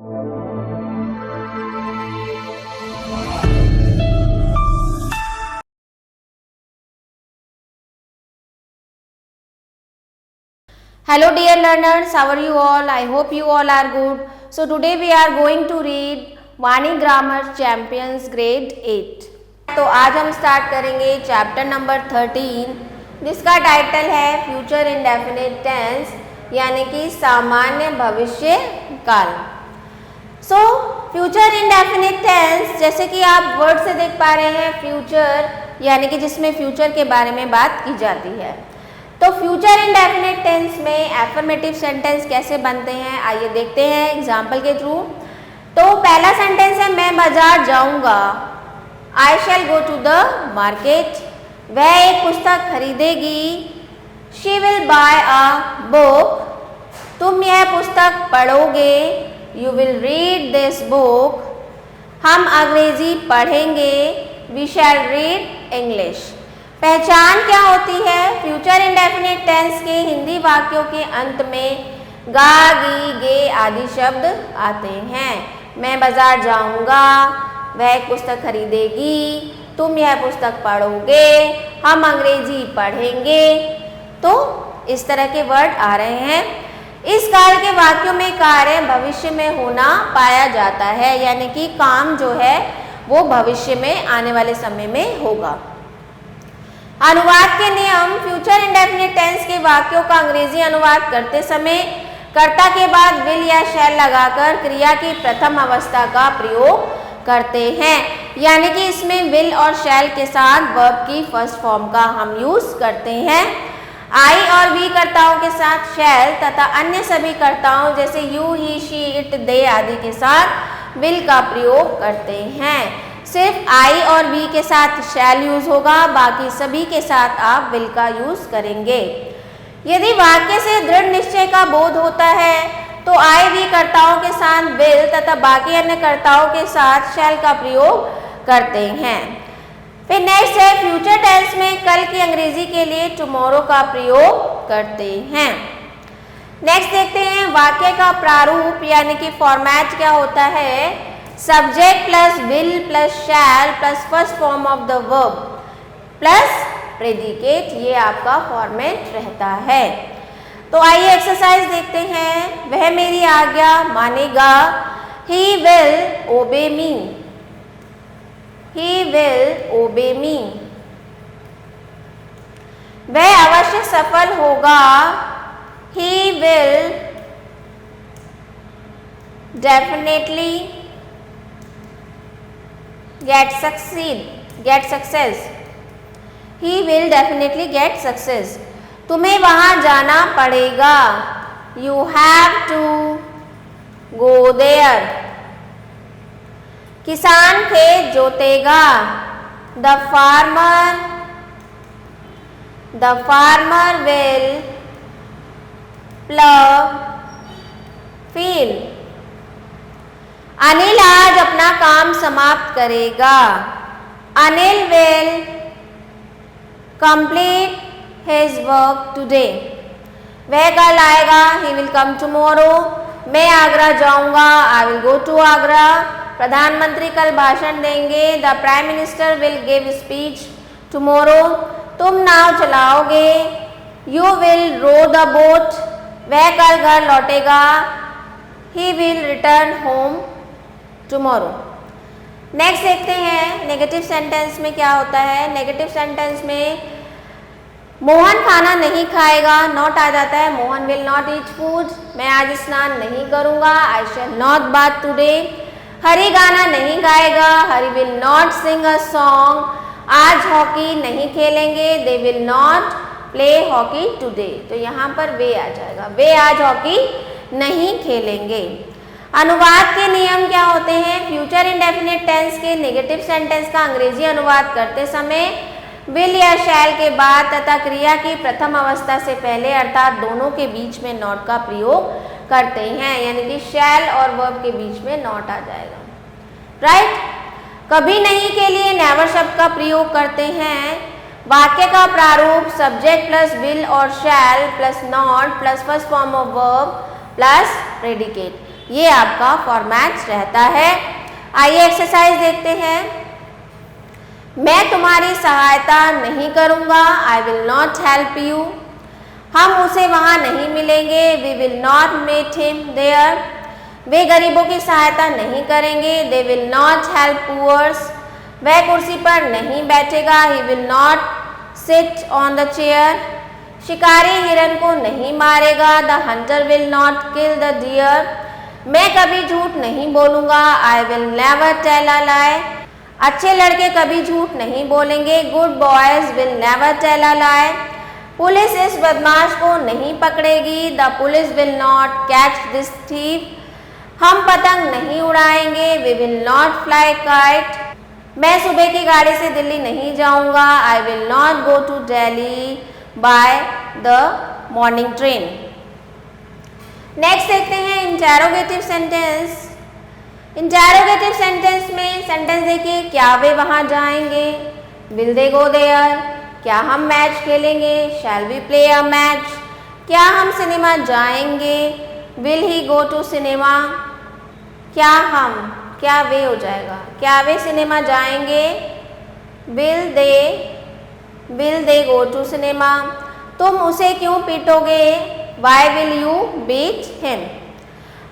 Hello dear learners, how are you all? I hope you all are good. So today we are going to read Vani grammar champions grade 8. तो आज हम start करेंगे chapter number 13 जिसका title है future indefinite tense यानी कि सामान्य भविष्य काल. सो फ्यूचर इंडेफिनिट टेंस जैसे कि आप वर्ड से देख पा रहे हैं फ्यूचर यानी कि जिसमें फ्यूचर के बारे में बात की जाती है. तो फ्यूचर इंडेफिनिट टेंस में एफर्मेटिव सेंटेंस कैसे बनते हैं आइए देखते हैं एग्जाम्पल के थ्रू. तो पहला सेंटेंस है मैं बाजार जाऊंगा. I shall go to the market. वह एक पुस्तक खरीदेगी. She will buy a book. तुम यह पुस्तक पढ़ोगे. You will read this book. हम अंग्रेजी पढ़ेंगे. We shall read English. पहचान क्या होती है? फ्यूचर इंडेफिनिट टेंस के हिंदी वाक्यों के अंत में गा गी गे आदि शब्द आते हैं. मैं बाजार जाऊंगा. वह एक पुस्तक खरीदेगी. तुम यह पुस्तक पढ़ोगे. हम अंग्रेजी पढ़ेंगे. तो इस तरह के वर्ड आ रहे हैं. इस काल के वाक्यों में कार्य भविष्य में होना पाया जाता है यानी कि काम जो है वो भविष्य में आने वाले समय में होगा. अनुवाद के नियम. फ्यूचर इंडेफिनिट टेंस के वाक्यों का अंग्रेजी अनुवाद करते समय कर्ता के बाद विल या शैल लगाकर क्रिया की प्रथम अवस्था का प्रयोग करते हैं यानी कि इसमें विल और शैल के साथ वर्ब की फर्स्ट फॉर्म का हम यूज करते हैं. आई और वी कर्ताओं के साथ शैल तथा अन्य सभी कर्ताओं जैसे you he she it they आदि के साथ विल का प्रयोग करते हैं. सिर्फ आई और वी के साथ शैल यूज होगा. बाकी सभी के साथ आप विल का यूज करेंगे. यदि वाक्य से दृढ़ निश्चय का बोध होता है तो आई वी कर्ताओं के साथ विल तथा बाकी अन्य कर्ताओं के साथ शैल का प्रयोग करते हैं. फिर नेक्स्ट है फ्यूचर टेंस में कल की अंग्रेजी के लिए टुमारो का प्रयोग करते हैं. नेक्स्ट देखते हैं वाक्य का प्रारूप यानी कि फॉर्मेट क्या होता है. Subject plus will plus shell plus first form of the verb plus predicate ये आपका फॉर्मेट रहता है. तो आइए एक्सरसाइज देखते हैं. वह मेरी आज्ञा मानेगा. ही विल ओबे मी. ही विल ओबे मी. वह अवश्य सफल होगा. He will definitely get success. He will definitely get success. तुम्हें वहां जाना पड़ेगा. You have to go there. किसान खेत जोतेगा. The farmer will plow field. Anil आज अपना काम समाप्त करेगा. Anil will complete his work today. वह कल आएगा. He will come tomorrow. मैं आगरा जाऊंगा. I will go to Agra. प्रधानमंत्री कल भाषण देंगे. The prime minister will give speech tomorrow. तुम नाव चलाओगे. You will row the boat. वह कल घर लौटेगा. He will return home tomorrow. Next देखते हैं नेगेटिव सेंटेंस में क्या होता है. नेगेटिव सेंटेंस में मोहन खाना नहीं खाएगा. नॉट आ जाता है. Mohan will not eat food. मैं आज स्नान नहीं करूंगा. I shall not bath today. Hari गाना नहीं गाएगा. Hari will not sing a song. आज हॉकी नहीं खेलेंगे. They will not play hockey today. तो यहाँ पर वे आ जाएगा. वे आज हॉकी नहीं खेलेंगे. अनुवाद के नियम क्या होते हैं. फ्यूचर इंडेफिनिट टेंस के नेगेटिव सेंटेंस का अंग्रेजी अनुवाद करते समय विल या शैल के बाद तथा क्रिया की प्रथम अवस्था से पहले अर्थात दोनों के बीच में नॉट का प्रयोग करते हैं यानी कि शैल और वर्ब के बीच में नॉट आ जाएगा. राइट. कभी नहीं के लिए नेवर शब्द का प्रयोग करते हैं. वाक्य का प्रारूप सब्जेक्ट प्लस विल और शैल plus not plus first form of verb plus predicate. ये आपका फॉर्मेट रहता है। आइए एक्सरसाइज देखते हैं। मैं तुम्हारी सहायता नहीं करूँगा, I will not help you. हम उसे वहाँ नहीं मिलेंगे, we will not meet him there. वे गरीबों की सहायता नहीं करेंगे, they will not help poors. वह कुर्सी पर नहीं बैठेगा, he will not sit on the chair. शिकारी हिरन को नहीं मारेगा, the hunter will not kill the deer. मैं कभी झूठ नहीं बोलूँगा, I will never tell a lie. अच्छे लड़के कभी झूठ नहीं बोलेंगे, good boys will never tell a lie. Police इस बदमाश को नहीं पकड़ेगी, the police will not catch this thief. हम पतंग नहीं उड़ाएंगे, we will not fly kite. मैं सुबह की गाड़ी से दिल्ली नहीं जाऊंगा, I will not go to Delhi by the morning train. Next देखते हैं इंटेरोगेटिव सेंटेंस। इंटेरोगेटिव सेंटेंस में सेंटेंस देखिए, क्या वे वहाँ जाएंगे, विल दे गो देयर। क्या हम मैच खेलेंगे, shall we play a match. क्या हम सिनेमा जाएंगे, will he go to cinema. क्या वे हो जाएगा, क्या वे सिनेमा जाएंगे, will they go to cinema. तुम उसे क्यों पीटोगे, why will you beat him.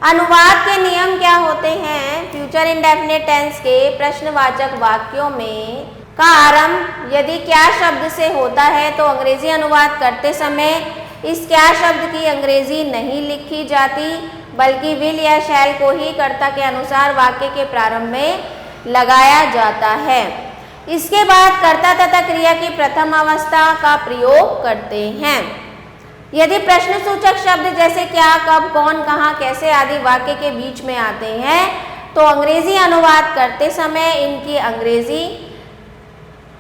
अनुवाद के नियम क्या होते हैं। फ्यूचर इंडेफिनिट टेंस के प्रश्नवाचक वाक्यों में का आरंभ यदि क्या शब्द से होता है तो अंग्रेजी अनुवाद करते समय इस क्या शब्द की अंग्रेजी नहीं लिखी जाती, बल्कि विल या शैल को ही कर्ता के अनुसार वाक्य के प्रारंभ में लगाया जाता है। इसके बाद कर्ता तथा क्रिया की प्रथम अवस्था का प्रयोग करते हैं। यदि प्रश्नसूचक शब्द जैसे क्या, कब, कौन, कहाँ, कैसे आदि वाक्य के बीच में आते हैं तो अंग्रेजी अनुवाद करते समय इनकी अंग्रेजी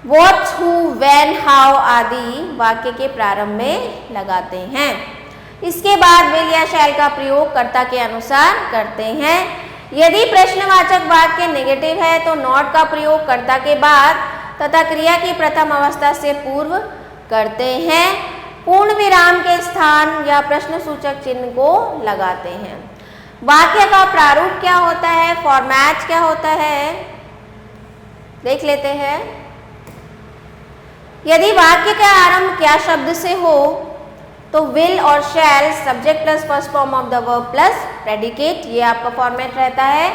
व्हाट, हु, व्हेन, हाउ आदि वाक्य के प्रारंभ में लगाते हैं। इसके बाद विल या शैल का प्रयोग कर्ता के अनुसार करते हैं। यदि प्रश्नवाचक वाक्य नेगेटिव है तो नॉट का प्रयोग कर्ता के बाद तथा क्रिया की प्रथम अवस्था से पूर्व करते हैं। पूर्ण विराम के स्थान या प्रश्नसूचक चिन्ह को लगाते हैं। वाक्य का प्रारूप क्या होता है, फॉर्मेट क्या होता है, देख लेते हैं। यदि वाक्य का आरंभ क्या शब्द से हो तो विल और shall subject plus first form of the verb plus predicate, ये आपका फॉर्मेट रहता है।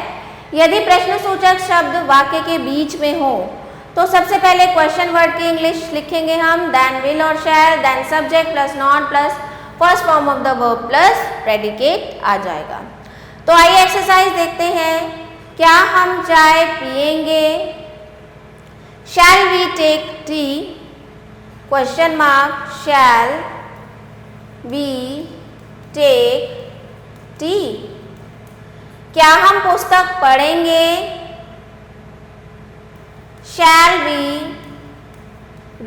यदि प्रश्नसूचक शब्द वाक्य के बीच में हो तो सबसे पहले क्वेश्चन वर्ड की इंग्लिश लिखेंगे हम, देन विल और shall, then subject plus not plus first form of the verb plus predicate आ जाएगा। तो आइए एक्सरसाइज देखते हैं। क्या हम चाय पिएंगे, shall we take tea, question mark, shall we take tea. क्या हम पुस्तक पढ़ेंगे, shall we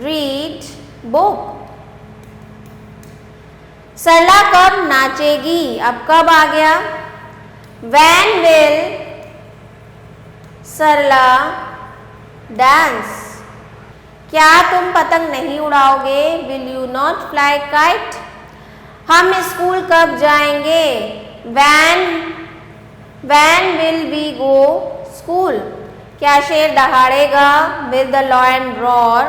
read book. Sarla कब नाचेगी, अब कब आ गया, व्हेन विल सरला डांस। क्या तुम पतंग नहीं उड़ाओगे, will you not fly kite. हम स्कूल कब जाएंगे, when will we go school. क्या शेर दहाड़ेगा, विल द लायन रॉर।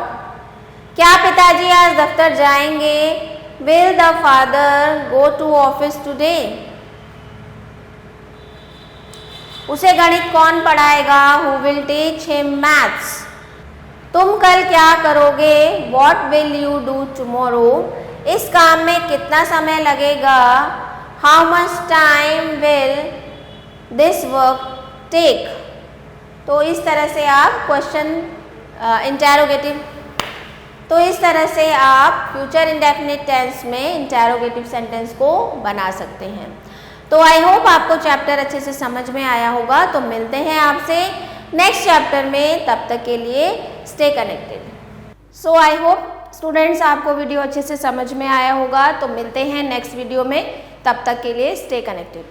क्या पिताजी आज दफ्तर जाएंगे, will the father go to office today. उसे गणित कौन पढ़ाएगा, who will teach him maths. तुम कल क्या करोगे, what will you do tomorrow. इस काम में कितना समय लगेगा, how much time will this work take. तो इस तरह से आप क्वेश्चन इंटेरोगेटिव, तो इस तरह से आप फ्यूचर इंडेफिनिट टेंस में इंटेरोगेटिव सेंटेंस को बना सकते हैं। तो आई होप आपको चैप्टर अच्छे से समझ में आया होगा। तो मिलते हैं आपसे नेक्स्ट चैप्टर में, तब तक के लिए stay connected. So I hope students आपको वीडियो अच्छे से समझ में आया होगा। तो मिलते हैं नेक्स्ट वीडियो में, तब तक के लिए स्टे कनेक्टेड।